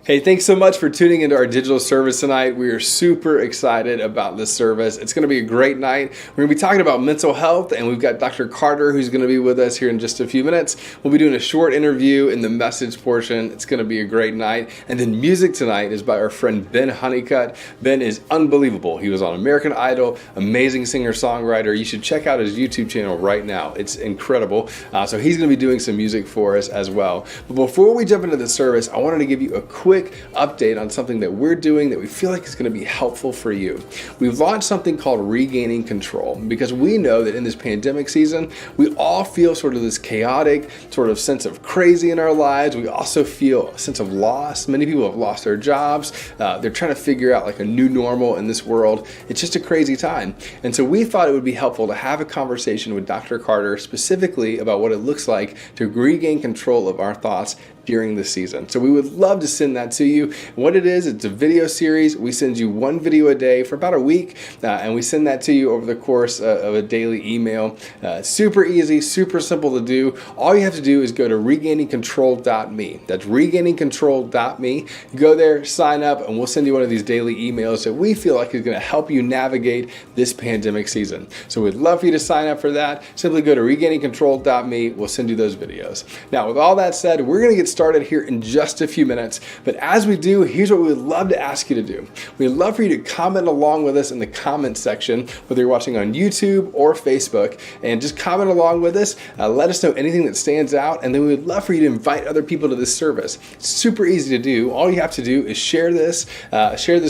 Hey, thanks so much for tuning into our digital service tonight. We are super excited about this service. It's going to be a great night. We're going to be talking about mental health, and we've got Dr. Carter who's going to be with us here in just a few minutes. We'll be doing a short interview in the message portion. It's going to be a great night. And then music tonight is by our friend Ben Honeycutt. Ben is unbelievable. He was on American Idol, amazing singer-songwriter. You should check out his YouTube channel right now. It's incredible. So he's going to be doing some music for us as well. But before we jump into the service, I wanted to give you a quick update on something that we're doing that we feel like is going to be helpful for you. We've launched something called Regaining Control because we know that in this pandemic season, we all feel sort of this chaotic sort of sense of crazy in our lives. We also feel a sense of loss. Many people have lost their jobs. They're trying to figure out like a new normal in this world. It's just a crazy time. And so we thought it would be helpful to have a conversation with Dr. Carter specifically about what it looks like to regain control of our thoughts during the season. So we would love to send that to you. What it is, it's a video series. We send you one video a day for about a week, and we send that to you over the course of a daily email. Super easy, super simple to do. All you have to do is go to regainingcontrol.me. That's regainingcontrol.me. Go there, sign up, and we'll send you one of these daily emails that we feel like is going to help you navigate this pandemic season. So we'd love for you to sign up for that. Simply go to regainingcontrol.me. We'll send you those videos. Now, with all that said, we're going to get started here in just a few minutes. But as we do, here's what we would love to ask you to do. We'd love for you to comment along with us in the comment section, whether you're watching on YouTube or Facebook, and just comment along with us. Let us know anything that stands out, and then we would love for you to invite other people to this service. It's super easy to do. All you have to do is share this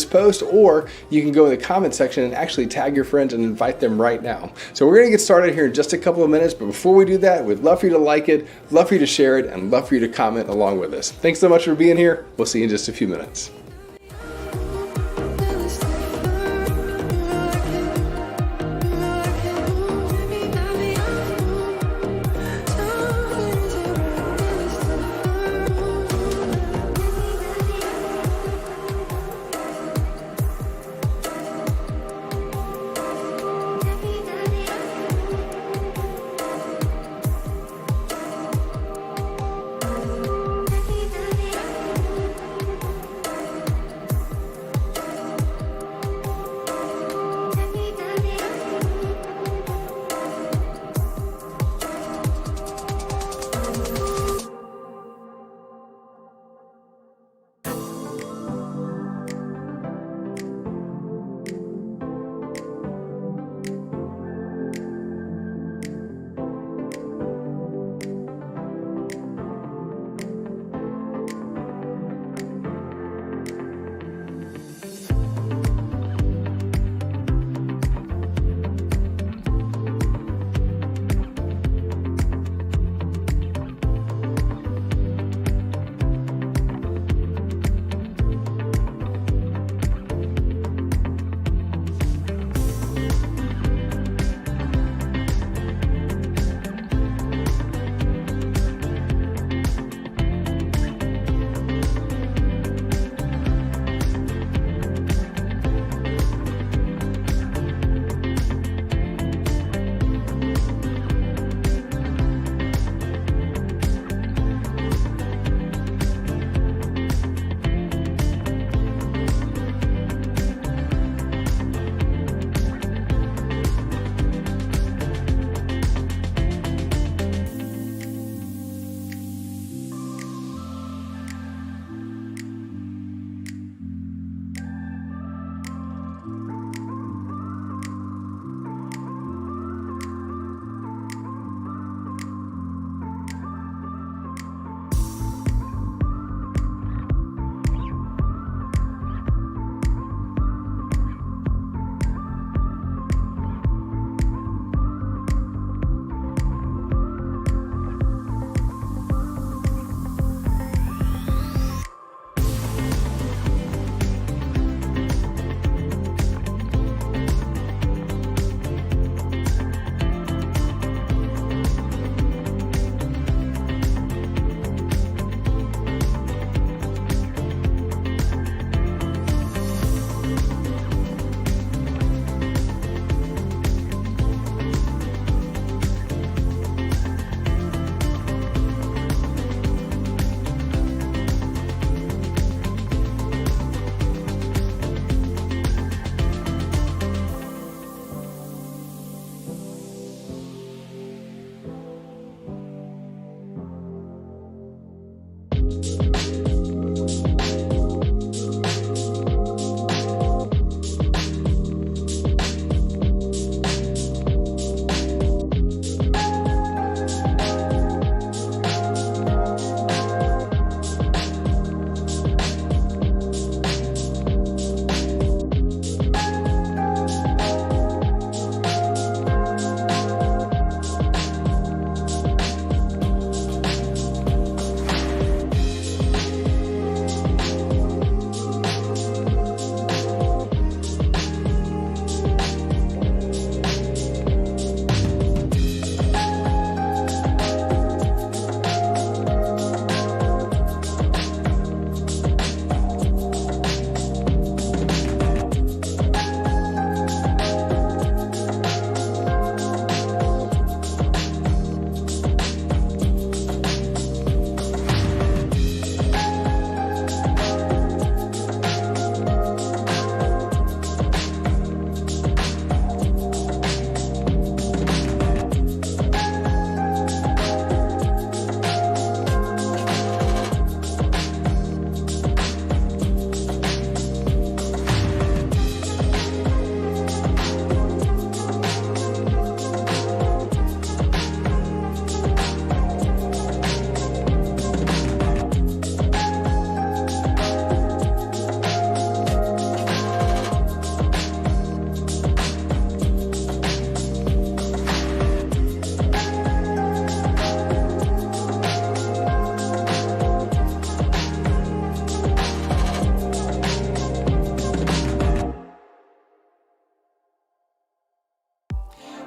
post, or you can go in the comment section and actually tag your friends and invite them right now. So we're going to get started here in just a couple of minutes, but before we do that, we'd love for you to like it, love for you to share it, and love for you to comment along with us. Thanks so much for being here. We'll see you in just a few minutes.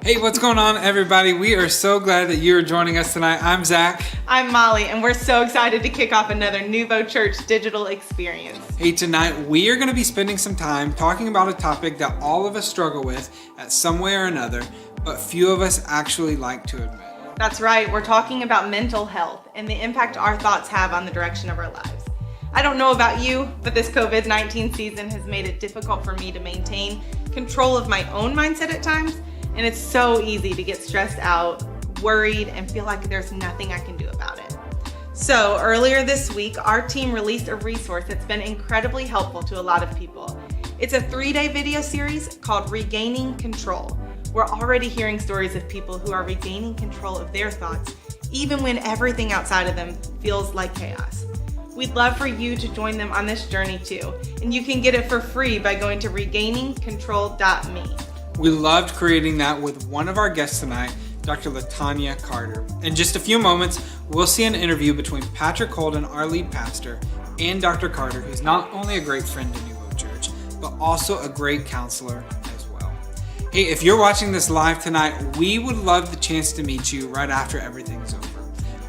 Hey, what's going on, everybody? We are so glad that you are joining us tonight. I'm Zach. I'm Molly, and we're so excited to kick off another Nuvo Church digital experience. Hey, tonight we are going to be spending some time talking about a topic that all of us struggle with at some way or another, but few of us actually like to admit. That's right, we're talking about mental health and the impact our thoughts have on the direction of our lives. I don't know about you, but this COVID-19 season has made it difficult for me to maintain control of my own mindset at times. And it's so easy to get stressed out, worried, and feel like there's nothing I can do about it. So earlier this week, our team released a resource that's been incredibly helpful to a lot of people. It's a 3-day video series called Regaining Control. We're already hearing stories of people who are regaining control of their thoughts, even when everything outside of them feels like chaos. We'd love for you to join them on this journey too, and you can get it for free by going to regainingcontrol.me. We loved creating that with one of our guests tonight, Dr. LaTanya Carter. In just a few moments, we'll see an interview between Patrick Holden, our lead pastor, and Dr. Carter, who's not only a great friend to Nuvo Church, but also a great counselor as well. Hey, if you're watching this live tonight, we would love the chance to meet you right after everything's over.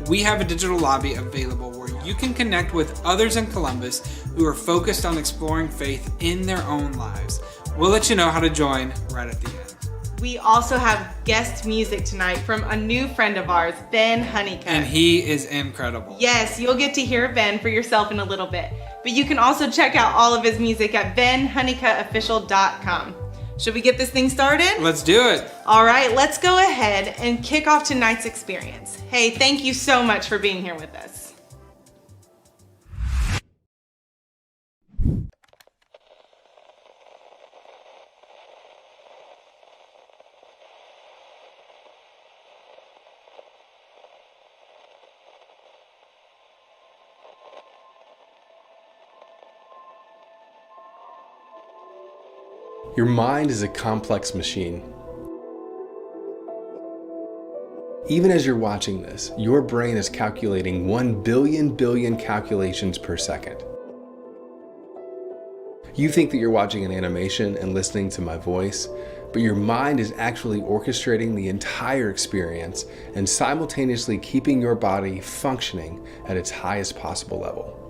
We have a digital lobby available where you can connect with others in Columbus who are focused on exploring faith in their own lives. We'll let you know how to join right at the end. We also have guest music tonight from a new friend of ours, Ben Honeycutt. And he is incredible. Yes, you'll get to hear Ben for yourself in a little bit. But you can also check out all of his music at benhoneycuttofficial.com. Should we get this thing started? Let's do it. All right, let's go ahead and kick off tonight's experience. Hey, thank you so much for being here with us. Your mind is a complex machine. Even as you're watching this, your brain is calculating 1 billion calculations per second. You think that you're watching an animation and listening to my voice, but your mind is actually orchestrating the entire experience and simultaneously keeping your body functioning at its highest possible level.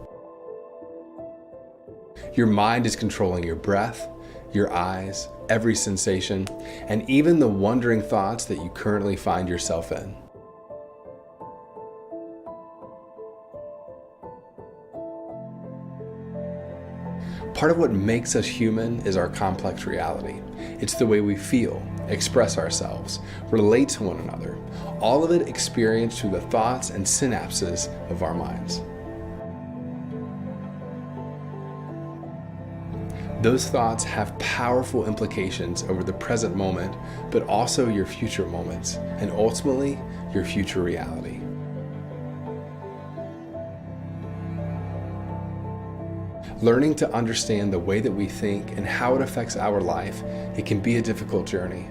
Your mind is controlling your breath, your eyes, every sensation, and even the wandering thoughts that you currently find yourself in. Part of what makes us human is our complex reality. It's the way we feel, express ourselves, relate to one another, all of it experienced through the thoughts and synapses of our minds. Those thoughts have powerful implications over the present moment, but also your future moments, and ultimately, your future reality. Learning to understand the way that we think and how it affects our life, it can be a difficult journey,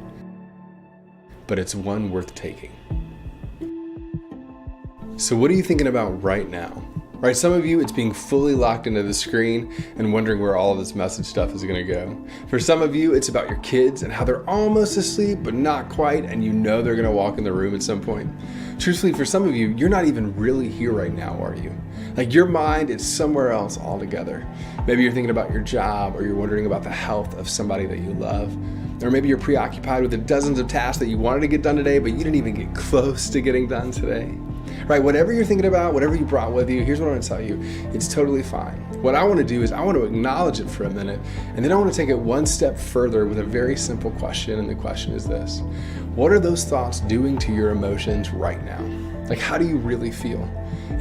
but it's one worth taking. So what are you thinking about right now? Right, some of you, it's being fully locked into the screen and wondering where all of this message stuff is going to go. For some of you, it's about your kids and how they're almost asleep, but not quite, and you know they're going to walk in the room at some point. Truthfully, for some of you, you're not even really here right now, are you? Like your mind is somewhere else altogether. Maybe you're thinking about your job, or you're wondering about the health of somebody that you love. Or maybe you're preoccupied with the dozens of tasks that you wanted to get done today, but you didn't even get close to getting done today. Right, whatever you're thinking about, whatever you brought with you, here's what I want to tell you. It's totally fine. What I want to do is I want to acknowledge it for a minute, and then I want to take it one step further with a very simple question, and the question is this. What are those thoughts doing to your emotions right now? Like, how do you really feel?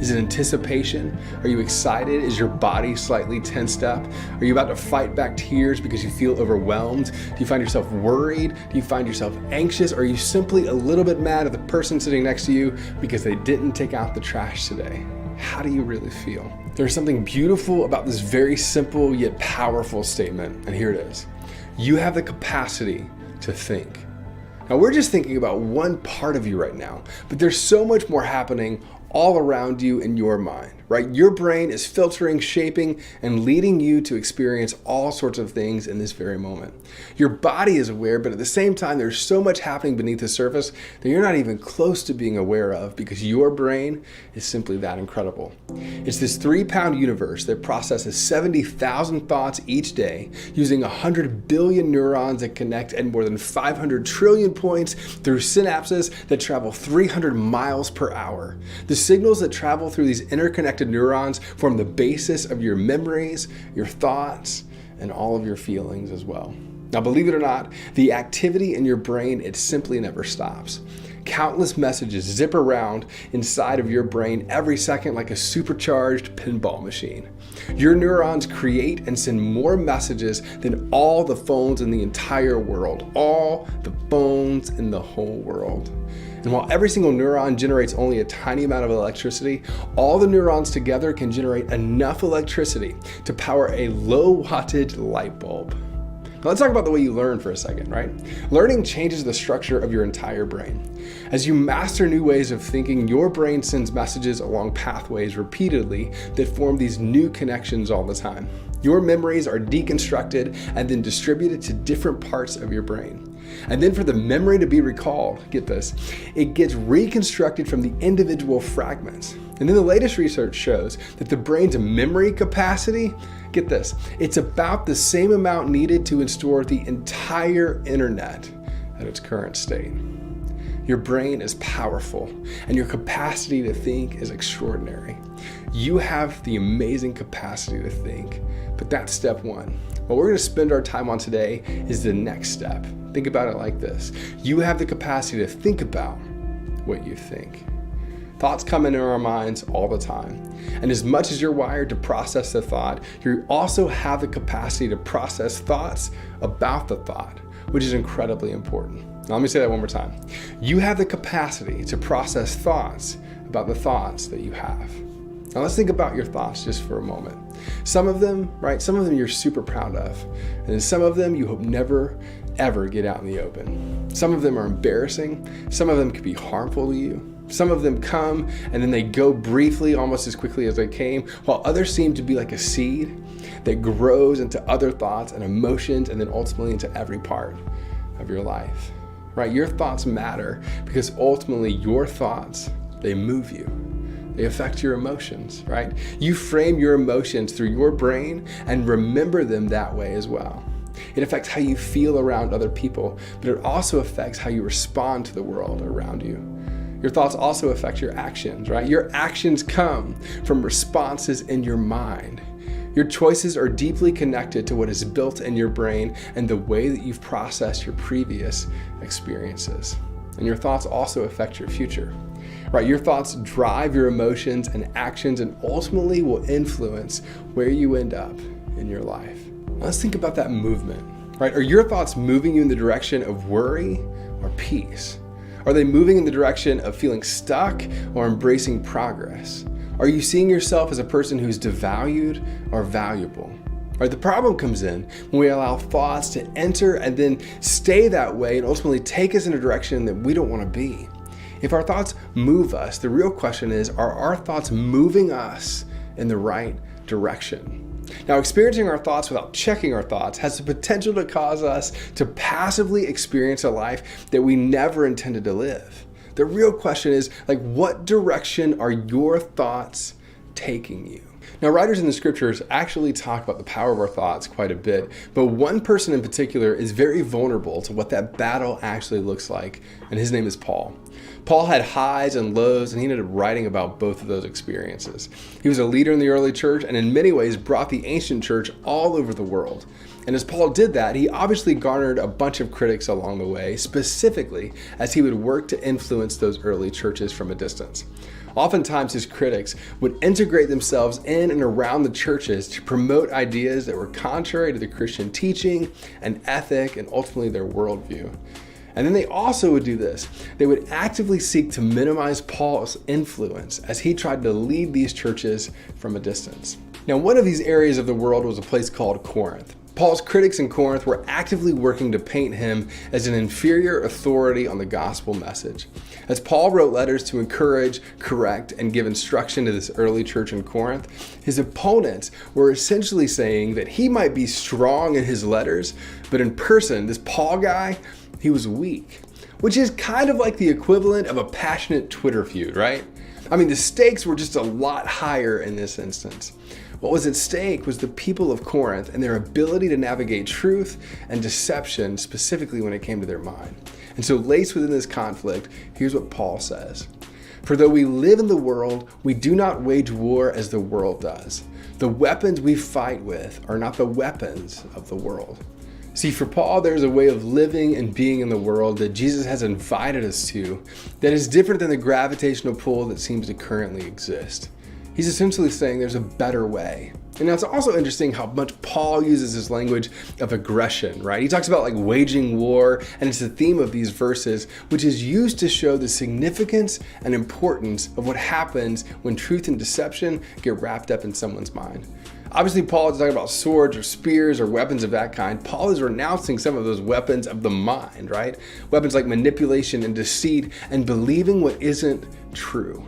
Is it anticipation? Are you excited? Is your body slightly tensed up? Are you about to fight back tears because you feel overwhelmed? Do you find yourself worried? Do you find yourself anxious? Or are you simply a little bit mad at the person sitting next to you because they didn't take out the trash today? How do you really feel? There's something beautiful about this very simple yet powerful statement, and here it is. You have the capacity to think. Now, we're just thinking about one part of you right now, but there's so much more happening all around you in your mind. right? Your brain is filtering, shaping, and leading you to experience all sorts of things in this very moment. Your body is aware, but at the same time, there's so much happening beneath the surface that you're not even close to being aware of because your brain is simply that incredible. It's this 3-pound universe that processes 70,000 thoughts each day using 100 billion neurons that connect at more than 500 trillion points through synapses that travel 300 miles per hour. The signals that travel through these interconnected neurons form the basis of your memories, your thoughts, and all of your feelings as well. Now, believe it or not, the activity in your brain, it simply never stops. Countless messages zip around inside of your brain every second like a supercharged pinball machine. Your neurons create and send more messages than all the phones in the entire world, all the phones in the whole world. And while every single neuron generates only a tiny amount of electricity, all the neurons together can generate enough electricity to power a low wattage light bulb. Now let's talk about the way you learn for a second, right? Learning changes the structure of your entire brain. As you master new ways of thinking, your brain sends messages along pathways repeatedly that form these new connections all the time. Your memories are deconstructed and then distributed to different parts of your brain. And then for the memory to be recalled, get this, it gets reconstructed from the individual fragments. And then the latest research shows that the brain's memory capacity, get this, it's about the same amount needed to store the entire internet at its current state. Your brain is powerful, and your capacity to think is extraordinary. You have the amazing capacity to think, but that's step one. What we're going to spend our time on today is the next step. Think about it like this. You have the capacity to think about what you think. Thoughts come into our minds all the time. And as much as you're wired to process the thought, you also have the capacity to process thoughts about the thought, which is incredibly important. Now, let me say that one more time. You have the capacity to process thoughts about the thoughts that you have. Now let's think about your thoughts just for a moment. Some of them, right? Some of them you're super proud of. And then some of them you hope never, ever get out in the open. Some of them are embarrassing. Some of them could be harmful to you. Some of them come and then they go briefly, almost as quickly as they came, while others seem to be like a seed that grows into other thoughts and emotions and then ultimately into every part of your life, right? Your thoughts matter because ultimately your thoughts, they move you. They affect your emotions, right? You frame your emotions through your brain and remember them that way as well. It affects how you feel around other people, but it also affects how you respond to the world around you. Your thoughts also affect your actions, right? Your actions come from responses in your mind. Your choices are deeply connected to what is built in your brain and the way that you've processed your previous experiences. And your thoughts also affect your future, right? Your thoughts drive your emotions and actions and ultimately will influence where you end up in your life. Now let's think about that movement, right? Are your thoughts moving you in the direction of worry or peace? Are they moving in the direction of feeling stuck or embracing progress? Are you seeing yourself as a person who's devalued or valuable? Right, the problem comes in when we allow thoughts to enter and then stay that way and ultimately take us in a direction that we don't want to be. If our thoughts move us, the real question is, are our thoughts moving us in the right direction? Now, experiencing our thoughts without checking our thoughts has the potential to cause us to passively experience a life that we never intended to live. The real question is, what direction are your thoughts taking you? Now, writers in the scriptures actually talk about the power of our thoughts quite a bit, but one person in particular is very vulnerable to what that battle actually looks like, and his name is Paul. Paul had highs and lows, and he ended up writing about both of those experiences. He was a leader in the early church, and in many ways brought the ancient church all over the world. And as Paul did that, he obviously garnered a bunch of critics along the way, specifically as he would work to influence those early churches from a distance. Oftentimes, his critics would integrate themselves in and around the churches to promote ideas that were contrary to the Christian teaching and ethic and ultimately their worldview. And then they also would do this. They would actively seek to minimize Paul's influence as he tried to lead these churches from a distance. Now, one of these areas of the world was a place called Corinth. Paul's critics in Corinth were actively working to paint him as an inferior authority on the gospel message. As Paul wrote letters to encourage, correct, and give instruction to this early church in Corinth, his opponents were essentially saying that he might be strong in his letters, but in person, this Paul guy, he was weak, which is kind of like the equivalent of a passionate Twitter feud, right? I mean, the stakes were just a lot higher in this instance. What was at stake was the people of Corinth and their ability to navigate truth and deception, specifically when it came to their mind. And so laced within this conflict, here's what Paul says. For though we live in the world, we do not wage war as the world does. The weapons we fight with are not the weapons of the world. See, for Paul, there's a way of living and being in the world that Jesus has invited us to that is different than the gravitational pull that seems to currently exist. He's essentially saying there's a better way. And now it's also interesting how much Paul uses this language of aggression, right? He talks about like waging war, and it's the theme of these verses, which is used to show the significance and importance of what happens when truth and deception get wrapped up in someone's mind. Obviously, Paul is talking about swords or spears or weapons of that kind. Paul is renouncing some of those weapons of the mind, right? Weapons like manipulation and deceit and believing what isn't true.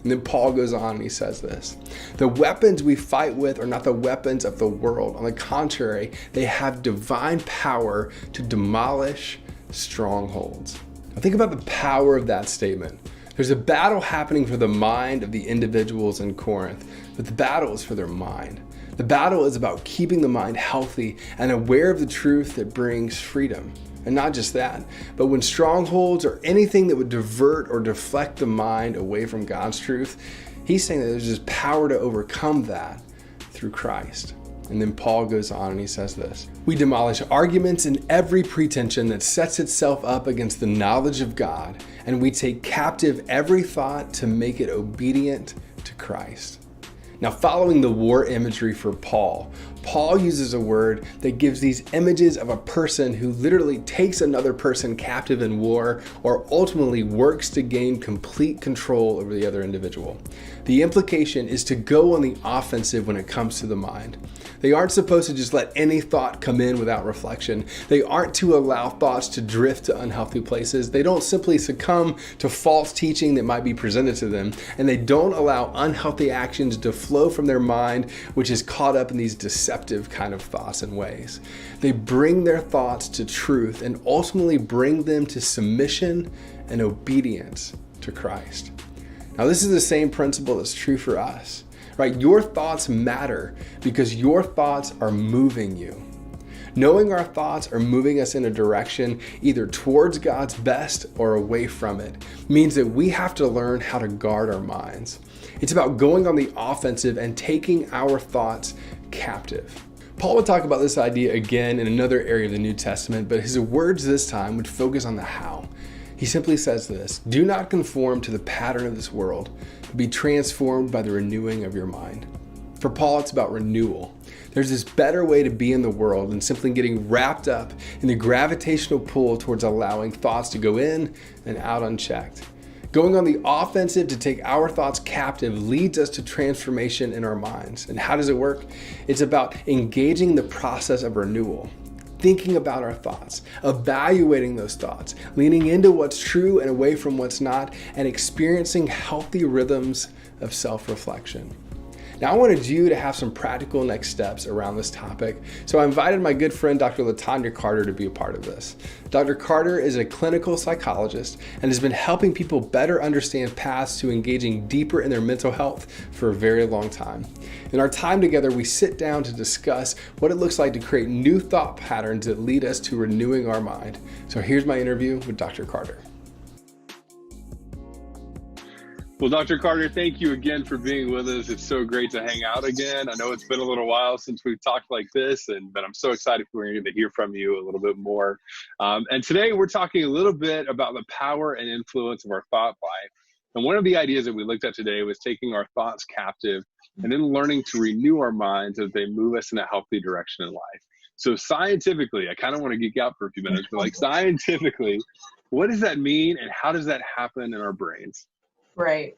And then Paul goes on and he says this. The weapons we fight with are not the weapons of the world. On the contrary, they have divine power to demolish strongholds. Now think about the power of that statement. There's a battle happening for the mind of the individuals in Corinth, but the battle is for their mind. The battle is about keeping the mind healthy and aware of the truth that brings freedom. And not just that, but when strongholds or anything that would divert or deflect the mind away from God's truth, he's saying that there's just power to overcome that through Christ. And then Paul goes on and he says this. We demolish arguments and every pretension that sets itself up against the knowledge of God, and we take captive every thought to make it obedient to Christ. Now, following the war imagery for Paul uses a word that gives these images of a person who literally takes another person captive in war or ultimately works to gain complete control over the other individual. The implication is to go on the offensive when it comes to the mind. They aren't supposed to just let any thought come in without reflection. They aren't to allow thoughts to drift to unhealthy places. They don't simply succumb to false teaching that might be presented to them. And they don't allow unhealthy actions to flow from their mind, which is caught up in these deceptive kind of thoughts and ways. They bring their thoughts to truth and ultimately bring them to submission and obedience to Christ. Now, this is the same principle that's true for us. Right? Your thoughts matter because your thoughts are moving you. Knowing our thoughts are moving us in a direction either towards God's best or away from it means that we have to learn how to guard our minds. It's about going on the offensive and taking our thoughts captive. Paul would talk about this idea again in another area of the New Testament, but his words this time would focus on the how. He simply says this, do not conform to the pattern of this world, but be transformed by the renewing of your mind. For Paul, it's about renewal. There's this better way to be in the world than simply getting wrapped up in the gravitational pull towards allowing thoughts to go in and out unchecked. Going on the offensive to take our thoughts captive leads us to transformation in our minds. And how does it work? It's about engaging the process of renewal. Thinking about our thoughts, evaluating those thoughts, leaning into what's true and away from what's not, and experiencing healthy rhythms of self-reflection. Now, I wanted you to have some practical next steps around this topic, so I invited my good friend, Dr. LaTanya Carter, to be a part of this. Dr. Carter is a clinical psychologist and has been helping people better understand paths to engaging deeper in their mental health for a very long time. In our time together, we sit down to discuss what it looks like to create new thought patterns that lead us to renewing our mind. So here's my interview with Dr. Carter. Well, Dr. Carter, thank you again for being with us. It's so great to hang out again. I know it's been a little while since we've talked like this, but I'm so excited for you to hear from you a little bit more. And today we're talking a little bit about the power and influence of our thought life. And one of the ideas that we looked at today was taking our thoughts captive and then learning to renew our minds as they move us in a healthy direction in life. So scientifically, I kind of want to geek out for a few minutes, but like scientifically, what does that mean and how does that happen in our brains? Right.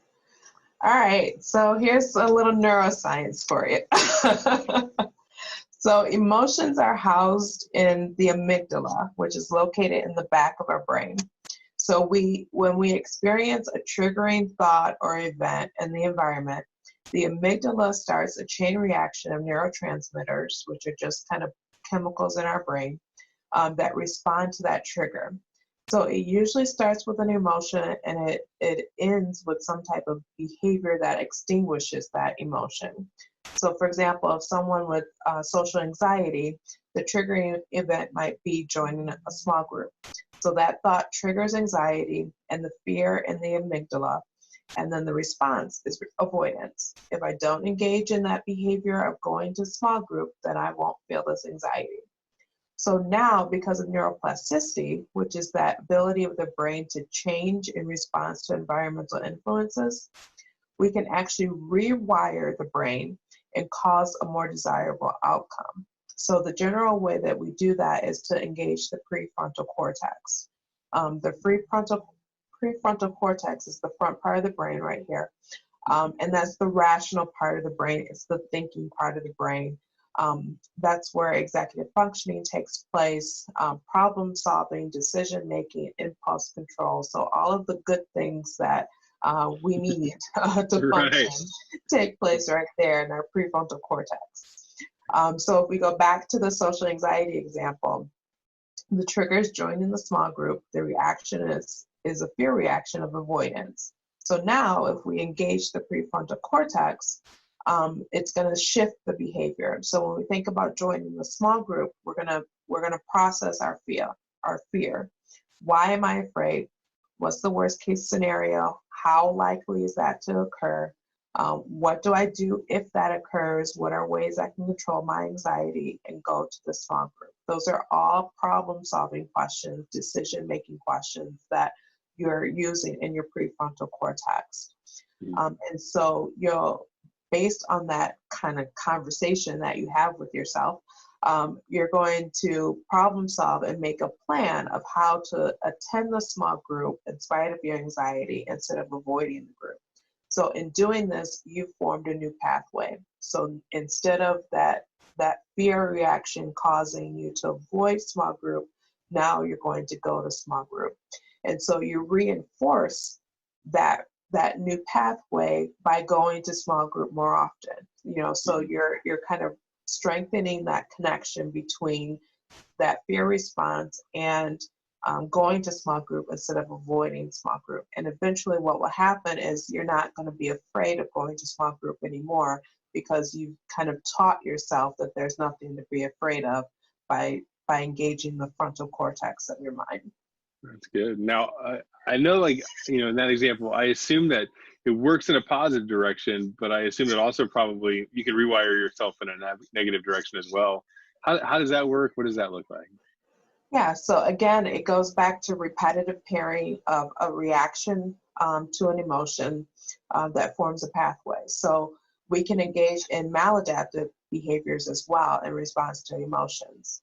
All right. So here's a little neuroscience for you. So emotions are housed in the amygdala, which is located in the back of our brain. So when we experience a triggering thought or event in the environment, the amygdala starts a chain reaction of neurotransmitters, which are just kind of chemicals in our brain that respond to that trigger. So it usually starts with an emotion and it ends with some type of behavior that extinguishes that emotion. So for example, if someone with social anxiety, the triggering event might be joining a small group. So that thought triggers anxiety and the fear in the amygdala, and then the response is avoidance. If I don't engage in that behavior of going to a small group, then I won't feel this anxiety. So now, because of neuroplasticity, which is that ability of the brain to change in response to environmental influences, we can actually rewire the brain and cause a more desirable outcome. So the general way that we do that is to engage the prefrontal cortex. The prefrontal cortex is the front part of the brain right here. And that's the rational part of the brain. It's the thinking part of the brain. That's where executive functioning takes place, problem solving, decision making, impulse control. So all of the good things that we need to function take place right there in our prefrontal cortex. So if we go back to the social anxiety example, the trigger is joining the small group. The reaction is a fear reaction of avoidance. So now if we engage the prefrontal cortex, it's going to shift the behavior. So when we think about joining the small group, we're going to process our fear. Why am I afraid? What's the worst case scenario? How likely is that to occur? What do I do if that occurs? What are ways I can control my anxiety and go to the small group? Those are all problem-solving questions, decision-making questions that you're using in your prefrontal cortex. And so based on that kind of conversation that you have with yourself, you're going to problem solve and make a plan of how to attend the small group in spite of your anxiety instead of avoiding the group. So in doing this, you've formed a new pathway. So instead of that fear reaction causing you to avoid small group, now you're going to go to small group. And so you reinforce that new pathway by going to small group more often. So you're kind of strengthening that connection between that fear response and going to small group instead of avoiding small group. And eventually what will happen is you're not going to be afraid of going to small group anymore because you've kind of taught yourself that there's nothing to be afraid of by engaging the frontal cortex of your mind. That's good. Now, I know, in that example, I assume that it works in a positive direction, but I assume that also probably you can rewire yourself in a negative direction as well. How does that work? What does that look like? Yeah, so again, it goes back to repetitive pairing of a reaction to an emotion that forms a pathway. So we can engage in maladaptive behaviors as well in response to emotions.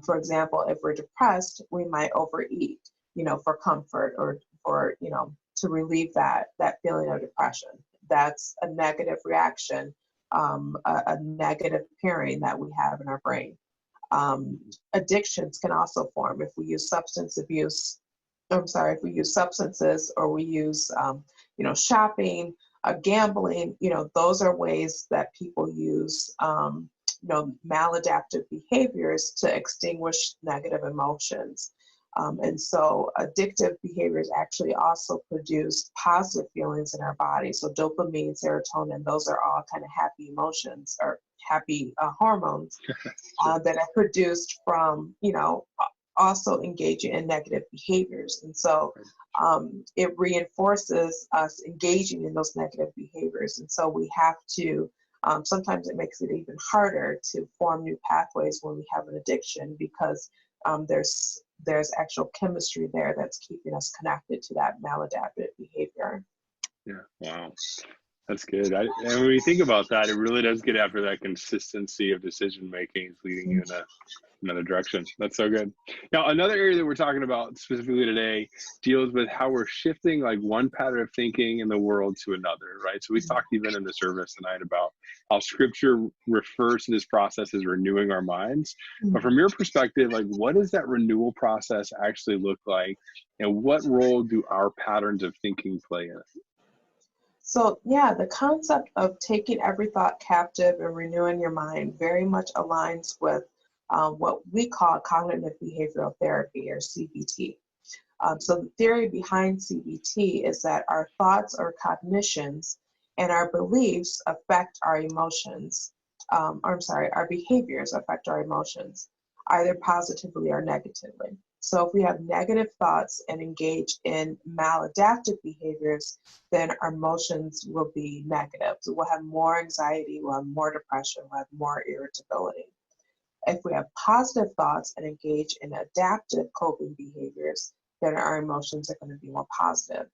For example, if we're depressed, we might overeat, for comfort or to relieve that feeling of depression. That's a negative reaction, a negative pairing that we have in our brain. Addictions can also form if we use substances or we use, shopping, gambling, those are ways that people use, maladaptive behaviors to extinguish negative emotions. And so addictive behaviors actually also produce positive feelings in our body. So dopamine, serotonin, those are all kind of happy emotions or happy hormones that are produced from, also engaging in negative behaviors. And so it reinforces us engaging in those negative behaviors. And so we have to, sometimes it makes it even harder to form new pathways when we have an addiction because there's actual chemistry there that's keeping us connected to that maladaptive behavior. Yeah, wow. That's good. And when we think about that, it really does get after that consistency of decision making, leading you in another direction. That's so good. Now, another area that we're talking about specifically today deals with how we're shifting like one pattern of thinking in the world to another, right? So we talked even in the service tonight about how scripture refers to this process as renewing our minds. But from your perspective, like what does that renewal process actually look like? And what role do our patterns of thinking play in it? So yeah, the concept of taking every thought captive and renewing your mind very much aligns with what we call cognitive behavioral therapy, or CBT. So the theory behind CBT is that our thoughts or cognitions and our beliefs affect our emotions. Our behaviors affect our emotions, either positively or negatively. So if we have negative thoughts and engage in maladaptive behaviors, then our emotions will be negative. So we'll have more anxiety, we'll have more depression, we'll have more irritability. If we have positive thoughts and engage in adaptive coping behaviors, then our emotions are going to be more positive.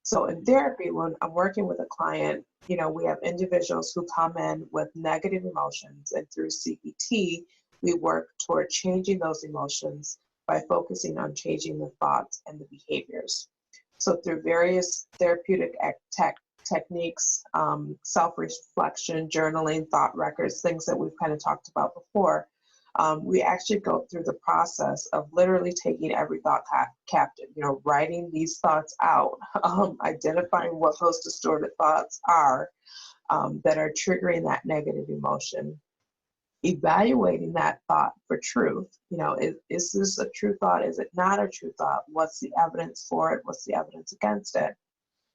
So in therapy, when I'm working with a client, we have individuals who come in with negative emotions, and through CBT, we work toward changing those emotions by focusing on changing the thoughts and the behaviors. So through various therapeutic techniques, self-reflection, journaling, thought records, things that we've kind of talked about before, we actually go through the process of literally taking every thought captive, writing these thoughts out, identifying what those distorted thoughts are that are triggering that negative emotion, evaluating that thought for truth. Is this a true thought? Is it not a true thought? What's the evidence for it? What's the evidence against it?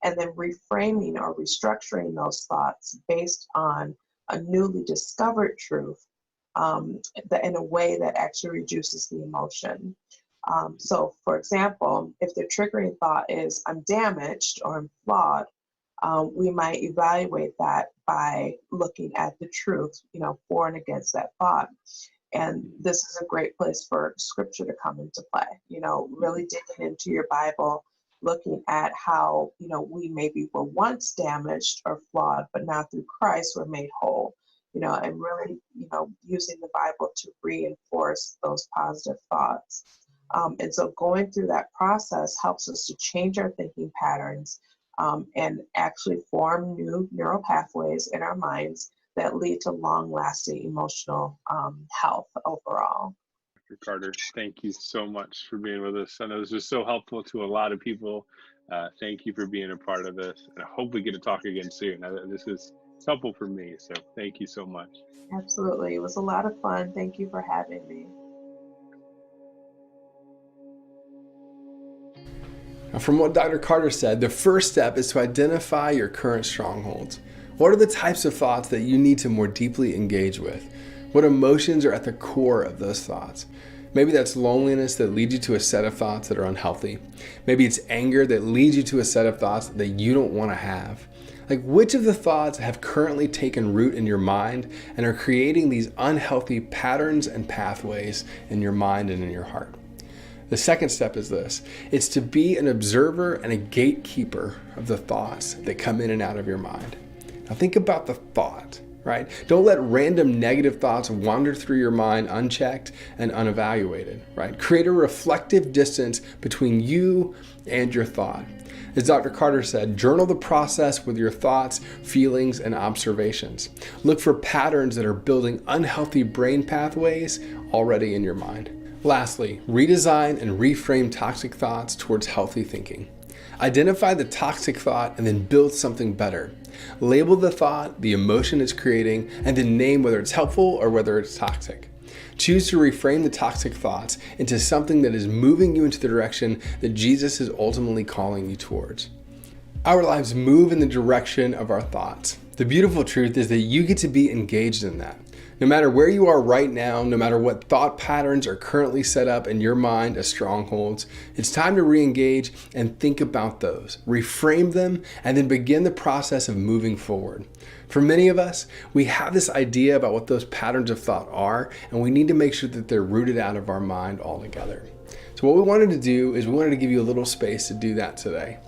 And then reframing or restructuring those thoughts based on a newly discovered truth in a way that actually reduces the emotion. So for example, if the triggering thought is I'm damaged or I'm flawed, we might evaluate that by looking at the truth, for and against that thought. And this is a great place for scripture to come into play, really digging into your Bible, looking at how, we maybe were once damaged or flawed, but now through Christ we're made whole, and really, using the Bible to reinforce those positive thoughts. And so going through that process helps us to change our thinking patterns, and actually form new neural pathways in our minds that lead to long-lasting emotional health overall. Dr. Carter, thank you so much for being with us. I know this was so helpful to a lot of people. Thank you for being a part of this, and I hope we get to talk again soon. This is helpful for me, so thank you so much. Absolutely. It was a lot of fun. Thank you for having me. Now, from what Dr. Carter said, the first step is to identify your current strongholds. What are the types of thoughts that you need to more deeply engage with? What emotions are at the core of those thoughts? Maybe that's loneliness that leads you to a set of thoughts that are unhealthy. Maybe it's anger that leads you to a set of thoughts that you don't want to have. Like, which of the thoughts have currently taken root in your mind and are creating these unhealthy patterns and pathways in your mind and in your heart? The second step is this. It's to be an observer and a gatekeeper of the thoughts that come in and out of your mind. Now think about the thought, right? Don't let random negative thoughts wander through your mind unchecked and unevaluated, right? Create a reflective distance between you and your thought. As Dr. Carter said, journal the process with your thoughts, feelings, and observations. Look for patterns that are building unhealthy brain pathways already in your mind. Lastly, redesign and reframe toxic thoughts towards healthy thinking. Identify the toxic thought and then build something better. Label the thought, the emotion it's creating, and then name whether it's helpful or whether it's toxic. Choose to reframe the toxic thoughts into something that is moving you into the direction that Jesus is ultimately calling you towards. Our lives move in the direction of our thoughts. The beautiful truth is that you get to be engaged in that. No matter where you are right now, no matter what thought patterns are currently set up in your mind as strongholds, it's time to re-engage and think about those, reframe them, and then begin the process of moving forward. For many of us, we have this idea about what those patterns of thought are, and we need to make sure that they're rooted out of our mind altogether. So what we wanted to do is we wanted to give you a little space to do that today.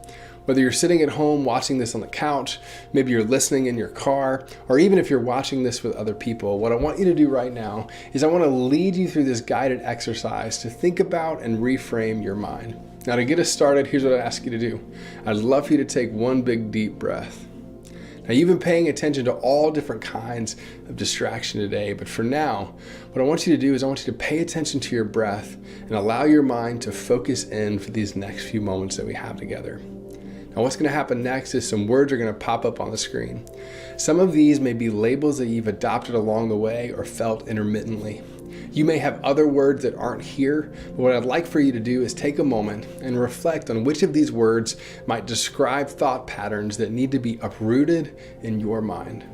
Whether you're sitting at home watching this on the couch, maybe you're listening in your car, or even if you're watching this with other people, what I want you to do right now is I want to lead you through this guided exercise to think about and reframe your mind. Now, to get us started, here's what I ask you to do. I'd love for you to take one big deep breath. Now, you've been paying attention to all different kinds of distraction today, but for now, what I want you to do is I want you to pay attention to your breath and allow your mind to focus in for these next few moments that we have together. Now, what's going to happen next is some words are going to pop up on the screen. Some of these may be labels that you've adopted along the way or felt intermittently. You may have other words that aren't here, but what I'd like for you to do is take a moment and reflect on which of these words might describe thought patterns that need to be uprooted in your mind.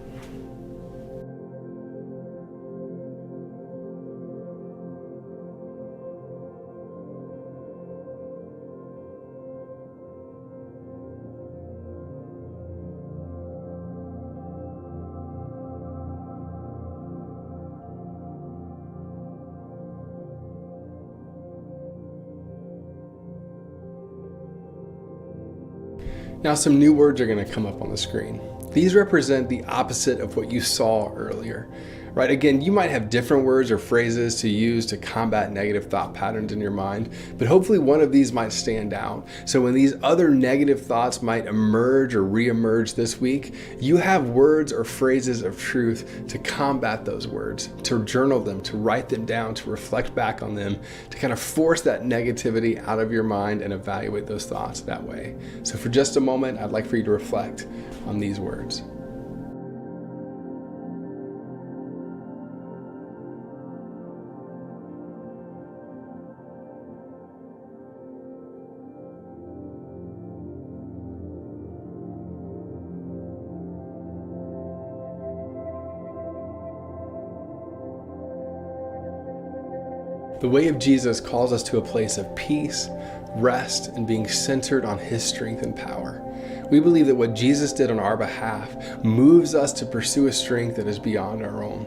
Now, some new words are going to come up on the screen. These represent the opposite of what you saw earlier, right? Again, you might have different words or phrases to use to combat negative thought patterns in your mind, but hopefully one of these might stand out. So when these other negative thoughts might emerge or reemerge this week, you have words or phrases of truth to combat those words, to journal them, to write them down, to reflect back on them, to kind of force that negativity out of your mind and evaluate those thoughts that way. So for just a moment, I'd like for you to reflect on these words. The way of Jesus calls us to a place of peace, rest, and being centered on His strength and power. We believe that what Jesus did on our behalf moves us to pursue a strength that is beyond our own.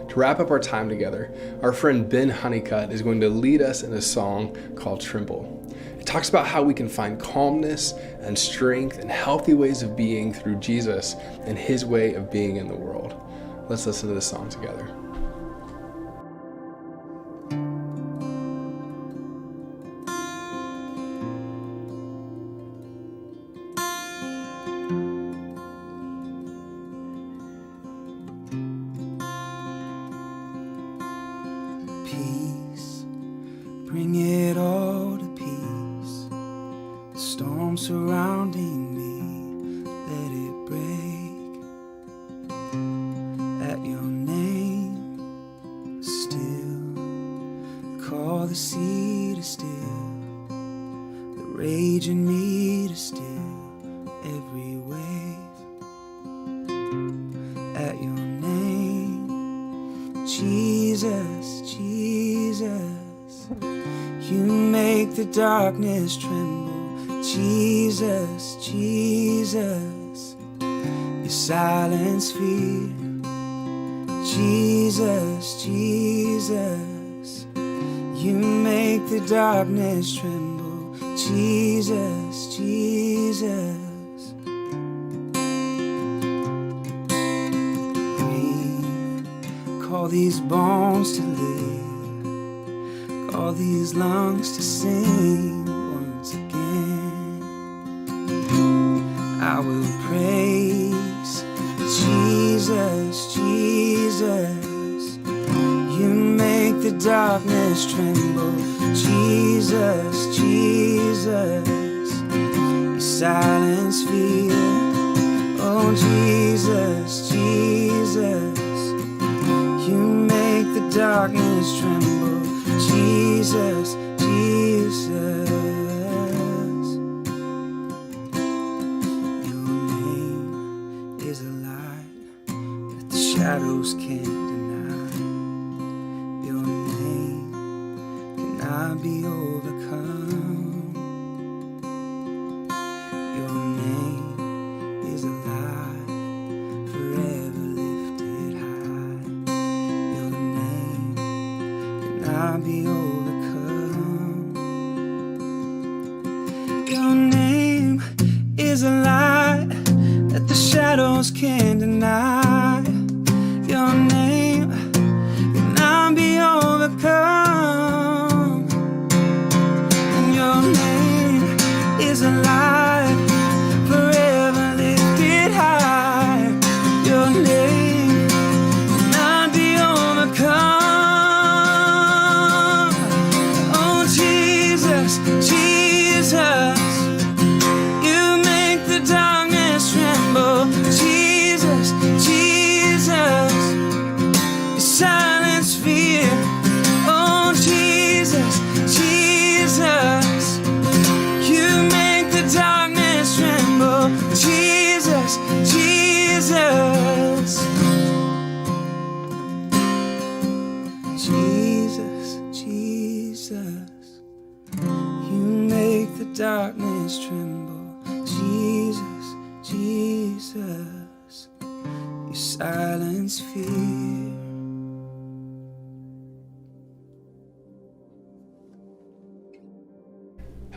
To wrap up our time together, our friend Ben Honeycutt is going to lead us in a song called Tremble. It talks about how we can find calmness and strength and healthy ways of being through Jesus and His way of being in the world. Let's listen to this song together. Bring it all to peace. The storm surrounding me, let it break. At your name, still. Call the sea to still. The rage in me to still every wave. At your name, Jesus, Jesus. You make the darkness tremble, Jesus, Jesus. You silence fear, Jesus, Jesus. You make the darkness tremble, Jesus, Jesus. Breathe, call these bones to live. All these lungs to sing once again. I will praise Jesus, Jesus. You make the darkness tremble, Jesus, Jesus. You silence fear, oh Jesus, Jesus. You make the darkness tremble, Jesus, Jesus. Your name is a light that the shadows can't deny. Your name cannot be overcome. Your name is alive, forever lifted high. Your name cannot be overcome. Your name is walls can't deny your name cannot be overcome, and your name is alive, forever lifted high. Your name cannot be overcome. Oh Jesus, Jesus, you make the darkness tremble. Jesus, Jesus, you silence fear. Oh Jesus, Jesus, you make the darkness tremble. Jesus, Jesus, Jesus, Jesus, you make the darkness tremble. Jesus, Jesus, you silence fear.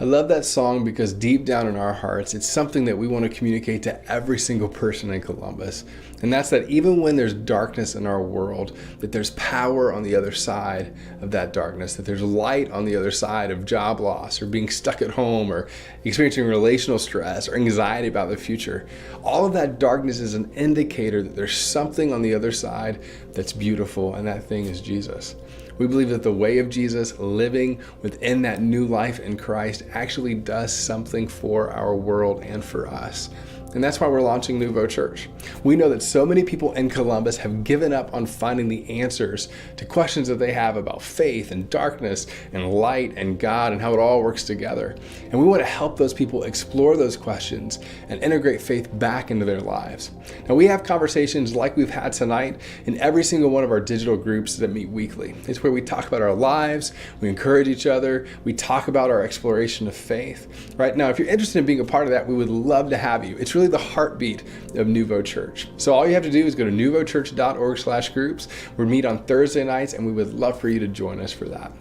I love that song because deep down in our hearts, it's something that we want to communicate to every single person in Columbus. And that's that even when there's darkness in our world, that there's power on the other side of that darkness, that there's light on the other side of job loss or being stuck at home or experiencing relational stress or anxiety about the future. All of that darkness is an indicator that there's something on the other side that's beautiful, and that thing is Jesus. We believe that the way of Jesus, living within that new life in Christ, actually does something for our world and for us. And that's why we're launching Nuvo Church. We know that so many people in Columbus have given up on finding the answers to questions that they have about faith and darkness and light and God and how it all works together. And we want to help those people explore those questions and integrate faith back into their lives. Now, we have conversations like we've had tonight in every single one of our digital groups that meet weekly. It's where we talk about our lives, we encourage each other, we talk about our exploration of faith. Right now, if you're interested in being a part of that, we would love to have you. It's really the heartbeat of Nuvo Church. So all you have to do is go to nuvochurch.org/groups. We meet on Thursday nights, and we would love for you to join us for that.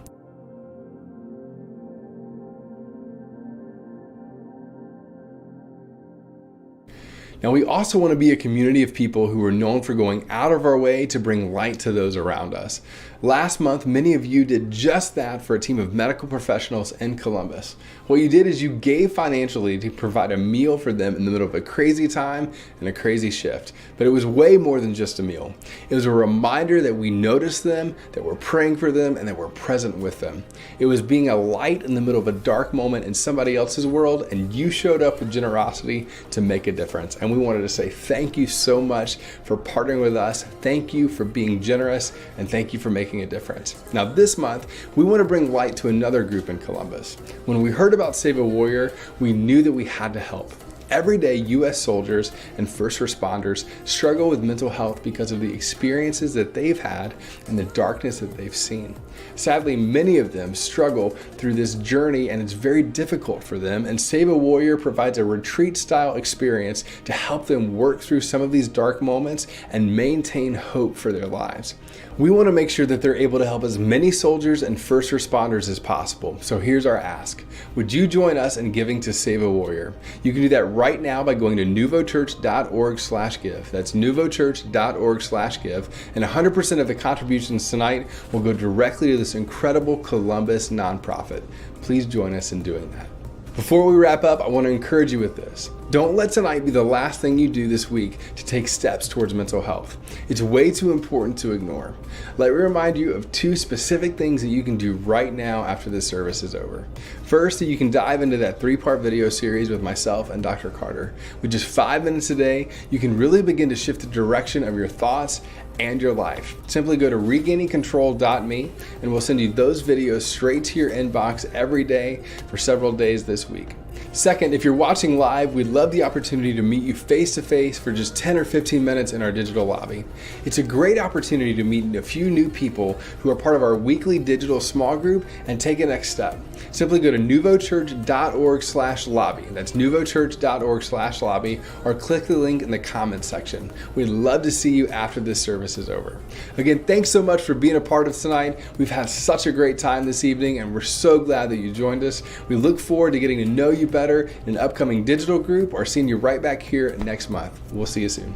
Now, we also want to be a community of people who are known for going out of our way to bring light to those around us. Last month, many of you did just that for a team of medical professionals in Columbus. What you did is you gave financially to provide a meal for them in the middle of a crazy time and a crazy shift. But it was way more than just a meal. It was a reminder that we noticed them, that we're praying for them, and that we're present with them. It was being a light in the middle of a dark moment in somebody else's world, and you showed up with generosity to make a difference. And we wanted to say thank you so much for partnering with us. Thank you for being generous, and thank you for making a difference. Now, this month, we want to bring light to another group in Columbus. When we heard about Save a Warrior, we knew that we had to help. Everyday U.S. soldiers and first responders struggle with mental health because of the experiences that they've had and the darkness that they've seen. Sadly, many of them struggle through this journey, and it's very difficult for them, and Save a Warrior provides a retreat-style experience to help them work through some of these dark moments and maintain hope for their lives. We want to make sure that they're able to help as many soldiers and first responders as possible. So here's our ask. Would you join us in giving to Save a Warrior? You can do that right now by going to nuvochurch.org/give. That's nuvochurch.org/give. And 100% of the contributions tonight will go directly to this incredible Columbus nonprofit. Please join us in doing that. Before we wrap up, I want to encourage you with this. Don't let tonight be the last thing you do this week to take steps towards mental health. It's way too important to ignore. Let me remind you of 2 specific things that you can do right now after this service is over. First, you can dive into that 3-part video series with myself and Dr. Carter. With just 5 minutes a day, you can really begin to shift the direction of your thoughts and your life. Simply go to regainingcontrol.me and we'll send you those videos straight to your inbox every day for several days this week. Second, if you're watching live, we'd love the opportunity to meet you face-to-face for just 10 or 15 minutes in our digital lobby. It's a great opportunity to meet a few new people who are part of our weekly digital small group and take a next step. Simply go to nuvochurch.org/lobby. That's nuvochurch.org/lobby, or click the link in the comments section. We'd love to see you after this service is over. Again, thanks so much for being a part of tonight. We've had such a great time this evening, and we're so glad that you joined us. We look forward to getting to know you you better in an upcoming digital group or seeing you right back here next month. We'll see you soon.